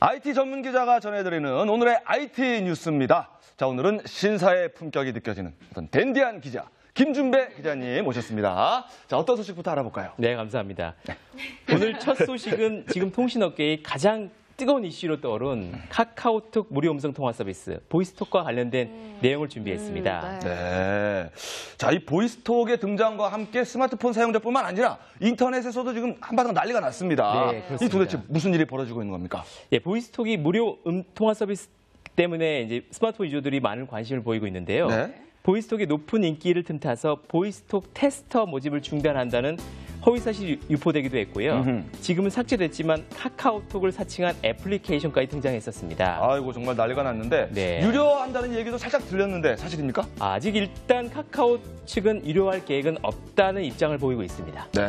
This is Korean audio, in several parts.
IT 전문 기자가 전해드리는 오늘의 IT 뉴스입니다. 자, 오늘은 신사의 품격이 느껴지는 어떤 댄디한 기자 김준배 기자님 모셨습니다. 자, 어떤 소식부터 알아볼까요? 네, 감사합니다. 오늘 첫 소식은 지금 통신업계의 가장 뜨거운 이슈로 떠오른 카카오톡 무료 음성 통화 서비스 보이스톡과 관련된 내용을 준비했습니다. 네. 자, 이 보이스톡의 등장과 함께 스마트폰 사용자뿐만 아니라 인터넷에서도 지금 한바탕 난리가 났습니다. 네, 그렇습니다. 이 도대체 무슨 일이 벌어지고 있는 겁니까? 예, 보이스톡이 무료 통화 서비스 때문에 이제 스마트폰 유저들이 많은 관심을 보이고 있는데요. 네. 보이스톡의 높은 인기를 틈타서 보이스톡 테스터 모집을 중단한다는 허위사실이 유포되기도 했고요. 지금은 삭제됐지만 카카오톡을 사칭한 애플리케이션까지 등장했었습니다. 아이고, 정말 난리가 났는데 네. 유료한다는 얘기도 살짝 들렸는데 사실입니까? 아직 일단 카카오 측은 유료할 계획은 없다는 입장을 보이고 있습니다. 네.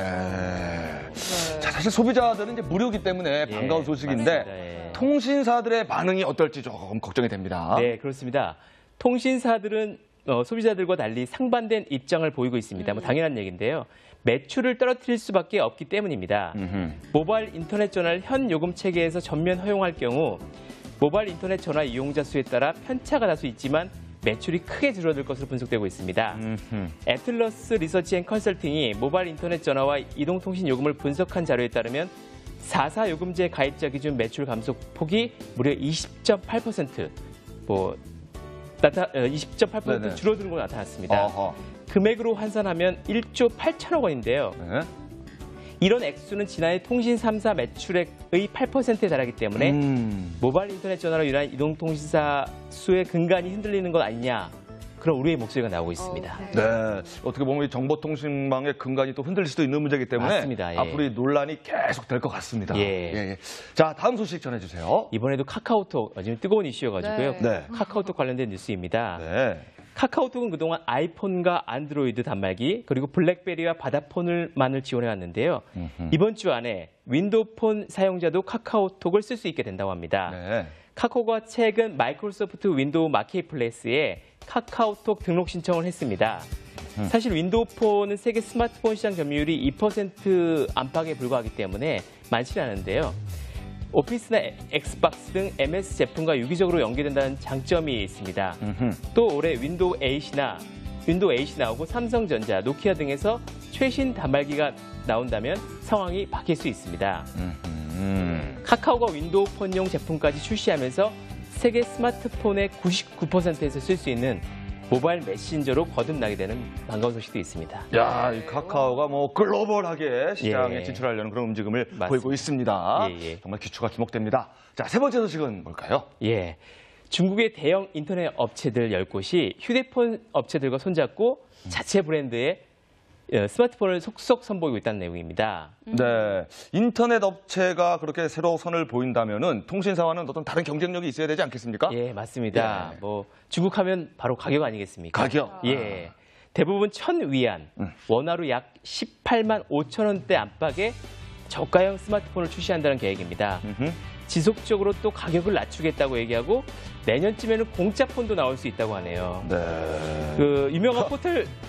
자, 사실 소비자들은 이제 무료이기 때문에 예, 반가운 소식인데 맞습니다. 예. 통신사들의 반응이 어떨지 조금 걱정이 됩니다. 네, 그렇습니다. 통신사들은 소비자들과 달리 상반된 입장을 보이고 있습니다. 뭐 당연한 얘기인데요. 매출을 떨어뜨릴 수밖에 없기 때문입니다. 모바일 인터넷 전화를 현 요금 체계에서 전면 허용할 경우 모바일 인터넷 전화 이용자 수에 따라 편차가 다소 있지만 매출이 크게 줄어들 것으로 분석되고 있습니다. 애틀러스 리서치 앤 컨설팅이 모바일 인터넷 전화와 이동통신 요금을 분석한 자료에 따르면 4사 요금제 가입자 기준 매출 감소 폭이 무려 20.8%, 20.8% 줄어드는 걸로 나타났습니다. 어허. 금액으로 환산하면 1조 8천억 원인데요. 네. 이런 액수는 지난해 통신 3사 매출액의 8%에 달하기 때문에 모바일 인터넷 전화로 인한 이동통신사 수의 근간이 흔들리는 것 아니냐, 그런 우려의 목소리가 나오고 있습니다. 네. 어떻게 보면 이 정보통신망의 근간이 또 흔들릴 수도 있는 문제이기 때문에 맞습니다. 예. 앞으로 이 논란이 계속 될 것 같습니다. 예. 자, 다음 소식 전해주세요. 이번에도 카카오톡, 요즘 뜨거운 이슈여가지고요. 네. 카카오톡 관련된 뉴스입니다. 네. 카카오톡은 그동안 아이폰과 안드로이드 단말기 그리고 블랙베리와 바다폰을만을 지원해왔는데요. 이번 주 안에 윈도우폰 사용자도 카카오톡을 쓸 수 있게 된다고 합니다. 네. 카카오가 최근 마이크로소프트 윈도우 마켓플레이스에 카카오톡 등록 신청을 했습니다. 사실 윈도우폰은 세계 스마트폰 시장 점유율이 2% 안팎에 불과하기 때문에 많지는 않은데요. 오피스나 엑스박스 등 MS 제품과 유기적으로 연계된다는 장점이 있습니다. 또 올해 윈도우 8이 나오고 삼성전자, 노키아 등에서 최신 단말기가 나온다면 상황이 바뀔 수 있습니다. 카카오가 윈도우 폰용 제품까지 출시하면서 세계 스마트폰의 99%에서 쓸 수 있는 모바일 메신저로 거듭나게 되는 반가운 소식도 있습니다. 야, 이 카카오가 뭐 글로벌하게 시장에 예. 진출하려는 그런 움직임을 맞습니다. 보이고 있습니다. 예. 정말 기초가 주목됩니다. 자, 세 번째 소식은 뭘까요? 예. 중국의 대형 인터넷 업체들 10곳이 휴대폰 업체들과 손잡고 자체 브랜드의 스마트폰을 속속 선보이고 있다는 내용입니다. 네. 인터넷 업체가 그렇게 새로 선을 보인다면은 통신사와는 어떤 다른 경쟁력이 있어야 되지 않겠습니까? 예, 맞습니다. 예. 뭐 중국 하면 바로 가격 아니겠습니까? 가격? 예. 대부분 1,000위안, 원화로 약 18만 5천 원대 안팎의 저가형 스마트폰을 출시한다는 계획입니다. 지속적으로 또 가격을 낮추겠다고 얘기하고 내년쯤에는 공짜 폰도 나올 수 있다고 하네요. 네. 그 유명한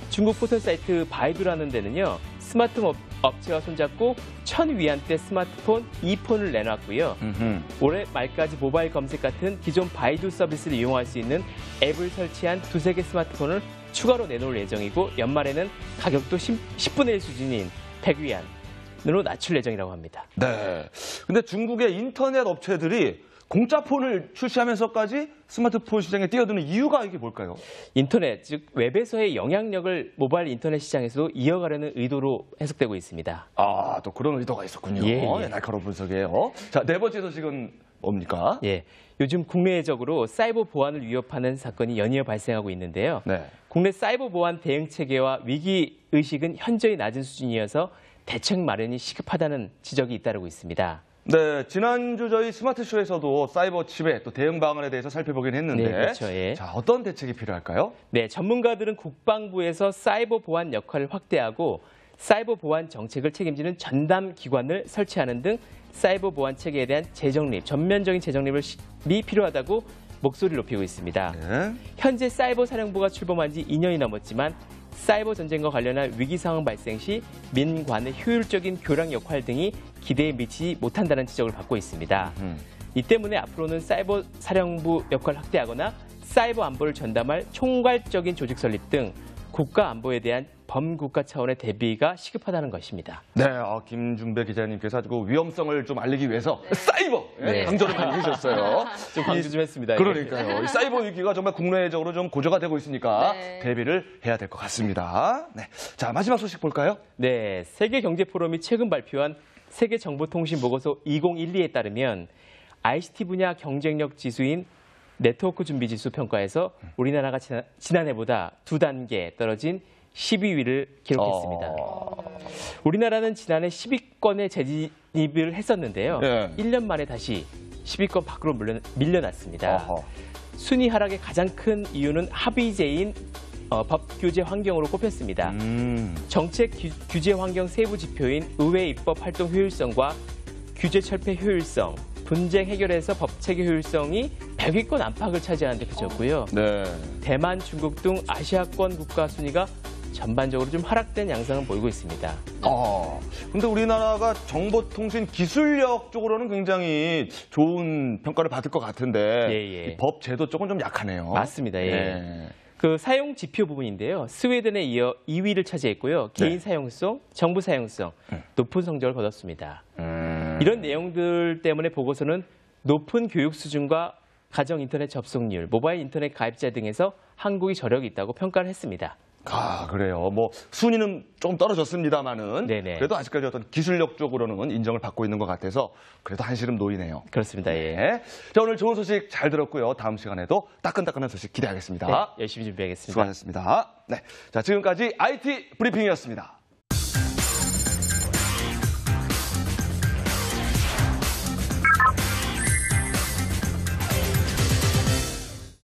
중국 포털 사이트 바이두라는 데는요, 스마트폰 업체와 손잡고 1,000위안대 스마트폰 2폰을 내놨고요. 올해 말까지 모바일 검색 같은 기존 바이두 서비스를 이용할 수 있는 앱을 설치한 2-3개 스마트폰을 추가로 내놓을 예정이고, 연말에는 가격도 10분의 1 수준인 100위안으로 낮출 예정이라고 합니다. 네. 근데 중국의 인터넷 업체들이 공짜 폰을 출시하면서까지 스마트폰 시장에 뛰어드는 이유가 이게 뭘까요? 인터넷, 즉 웹에서의 영향력을 모바일 인터넷 시장에서도 이어가려는 의도로 해석되고 있습니다. 아, 또 그런 의도가 있었군요. 예. 날카로운 분석이에요. 자, 네 번째 소식은 뭡니까? 예, 요즘 국내적으로 사이버 보안을 위협하는 사건이 연이어 발생하고 있는데요. 네. 국내 사이버 보안 대응 체계와 위기 의식은 현저히 낮은 수준이어서 대책 마련이 시급하다는 지적이 잇따르고 있습니다. 네, 지난주 저희 스마트쇼에서도 사이버 침해 또 대응 방안에 대해서 살펴보긴 했는데, 네, 그렇죠. 예. 자, 어떤 대책이 필요할까요? 네, 전문가들은 국방부에서 사이버 보안 역할을 확대하고 사이버 보안 정책을 책임지는 전담 기관을 설치하는 등 사이버 보안 체계에 대한 전면적인 재정립이 필요하다고 목소리를 높이고 있습니다. 네. 현재 사이버 사령부가 출범한 지 2년이 넘었지만 사이버 전쟁과 관련한 위기 상황 발생 시 민관의 효율적인 교량 역할 등이 기대에 미치지 못한다는 지적을 받고 있습니다. 이 때문에 앞으로는 사이버 사령부 역할을 확대하거나 사이버 안보를 전담할 총괄적인 조직 설립 등 국가 안보에 대한 범국가 차원의 대비가 시급하다는 것입니다. 네, 김준배 기자님께서 아주 그 위험성을 좀 알리기 위해서 사이버 강조를 많이 해주셨어요. 좀 강조 좀 했습니다. 그러니까요. 이 사이버 위기가 정말 국내적으로 좀 고조가 되고 있으니까 네. 대비를 해야 될 것 같습니다. 네, 자 마지막 소식 볼까요? 네, 세계경제포럼이 최근 발표한 세계정보통신보고서 2012에 따르면 ICT 분야 경쟁력 지수인 네트워크 준비지수 평가에서 우리나라가 지난해보다 2단계 떨어진 12위를 기록했습니다. 우리나라는 지난해 10위권에 재진입을 했었는데요. 네. 1년 만에 다시 10위권 밖으로 밀려났습니다. 어허. 순위 하락의 가장 큰 이유는 합의제인 법 규제 환경으로 꼽혔습니다. 정책 규제 환경 세부 지표인 의회 입법 활동 효율성과 규제 철폐 효율성, 분쟁 해결에서 법 체계 효율성이 100위권 안팎을 차지하는 데 그쳤고요. 네. 대만, 중국 등 아시아권 국가 순위가 전반적으로 좀 하락된 양상을 보이고 있습니다. 근데 우리나라가 정보통신 기술력 쪽으로는 굉장히 좋은 평가를 받을 것 같은데 예. 이 법 제도 쪽은 좀 약하네요. 맞습니다. 예. 네. 그 사용 지표 부분인데요. 스웨덴에 이어 2위를 차지했고요. 개인 사용성, 정부 사용성 높은 성적을 거뒀습니다. 이런 내용들 때문에 보고서는 높은 교육 수준과 가정 인터넷 접속률, 모바일 인터넷 가입자 등에서 한국이 저력이 있다고 평가를 했습니다. 그래요. 뭐 순위는 좀 떨어졌습니다만은 네네. 그래도 아직까지 어떤 기술력 쪽으로는 인정을 받고 있는 것 같아서 그래도 한시름 놓이네요. 그렇습니다. 예. 네. 자, 오늘 좋은 소식 잘 들었고요. 다음 시간에도 따끈따끈한 소식 기대하겠습니다. 네, 열심히 준비하겠습니다. 수고하셨습니다. 네. 자, 지금까지 IT 브리핑이었습니다.